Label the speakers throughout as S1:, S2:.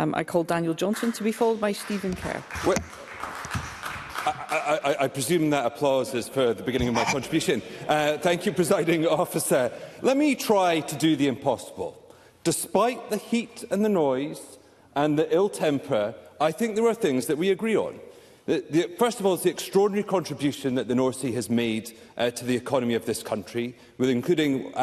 S1: I call Daniel Johnson to be followed by Stephen Kerr.
S2: Well, I presume that applause is for the beginning of my contribution. Thank you, Presiding Officer. Let me try to do the impossible. Despite the heat and the noise and the ill temper, I think there are things that we agree on. First of all, is the extraordinary contribution that the North Sea has made to the economy of this country, with including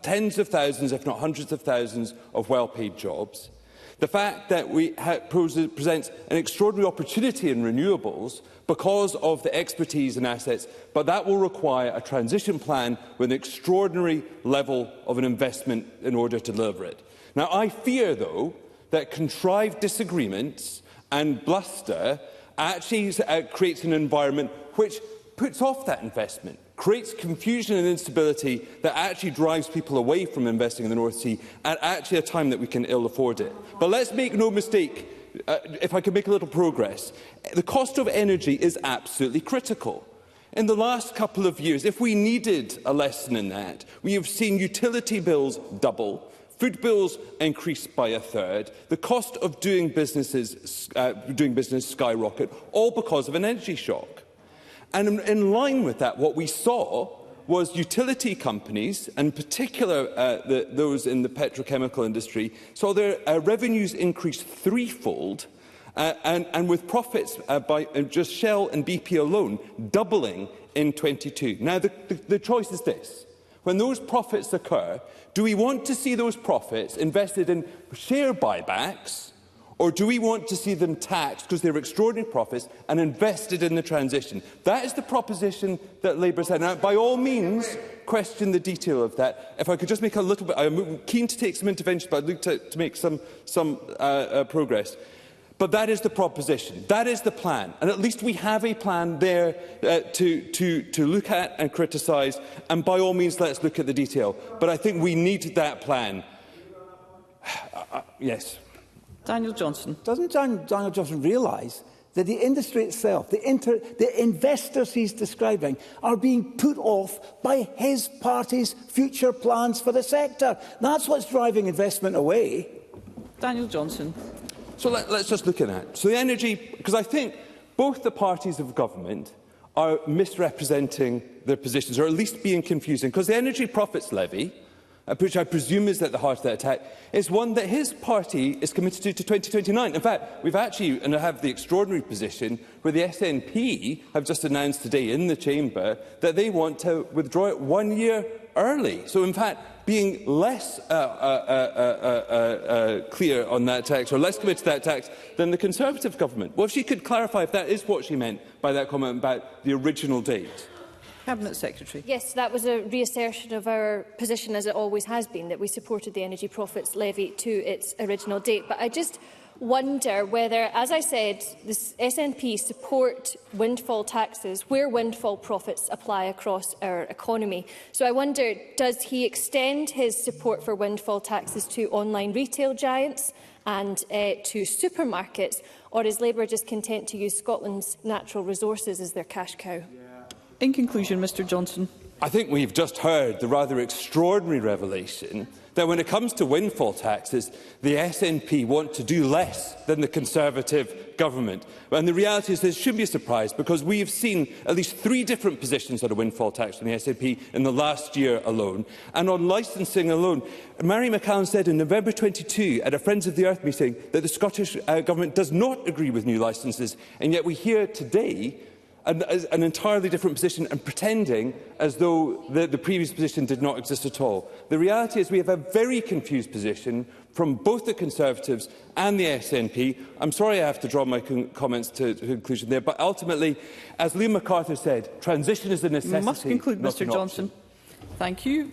S2: tens of thousands, if not hundreds of thousands, of well-paid jobs. The fact that we presents an extraordinary opportunity in renewables because of the expertise and assets, but that will require a transition plan with an extraordinary level of an investment in order to deliver it. Now, I fear, though, that contrived disagreements and bluster actually creates an environment which puts off that investment, creates confusion and instability that actually drives people away from investing in the North Sea at actually a time that we can ill afford it. But let's make no mistake, if I could make a little progress, the cost of energy is absolutely critical. In the last couple of years, if we needed a lesson in that, we have seen utility bills double, food bills increased by a third, the cost of doing business skyrocket, all because of an energy shock. And in line with that, what we saw was utility companies, and in particular those in the petrochemical industry, saw their revenues increase threefold, and with profits by just Shell and BP alone doubling in 22. Now, the choice is this. When those profits occur, do we want to see those profits invested in share buybacks, or do we want to see them taxed because they're extraordinary profits and invested in the transition? That is the proposition that Labour said. Now, by all means, question the detail of that. If I could just make a little bit, I'm keen to take some intervention, but I'd look to make some progress. But that is the proposition. That is the plan. And at least we have a plan there to look at and criticise. And by all means, let's look at the detail. But I think we need that plan. Yes.
S1: Daniel Johnson.
S3: Doesn't Daniel Johnson realise that the industry itself, the investors he's describing, are being put off by his party's future plans for the sector? That's what's driving investment away.
S1: Daniel Johnson.
S2: So let's just look at that. So the energy, because I think both the parties of government are misrepresenting their positions, or at least being confusing, because the Energy Profits Levy, which I presume is at the heart of that attack, is one that his party is committed to 2029. In fact, we've actually have the extraordinary position where the SNP have just announced today in the chamber that they want to withdraw it 1 year early. So, in fact, being less clear on that tax, or less committed to that tax, than the Conservative government. Well, if she could clarify if that is what she meant by that comment about the original date.
S1: Cabinet Secretary.
S4: Yes, that was a reassertion of our position, as it always has been, that we supported the Energy Profits Levy to its original date. But I just wonder whether, as I said, the SNP support windfall taxes where windfall profits apply across our economy. So I wonder, does he extend his support for windfall taxes to online retail giants and to supermarkets, or is Labour just content to use Scotland's natural resources as their cash cow?
S1: In conclusion, Mr Johnson.
S2: I think we've just heard the rather extraordinary revelation that when it comes to windfall taxes, the SNP want to do less than the Conservative government. And the reality is this shouldn't be a surprise, because we have seen at least 3 different positions on a windfall tax from the SNP in the last year alone. And on licensing alone, Mary McCallum said in November 22 at a Friends of the Earth meeting that the Scottish Government does not agree with new licences, and yet we hear today an entirely different position and pretending as though the previous position did not exist at all. The reality is we have a very confused position from both the Conservatives and the SNP. I'm sorry I have to draw my comments to conclusion there, but ultimately, as Liam MacArthur said, transition is a necessity.
S1: You must conclude,
S2: Mr.
S1: Johnson. Thank you.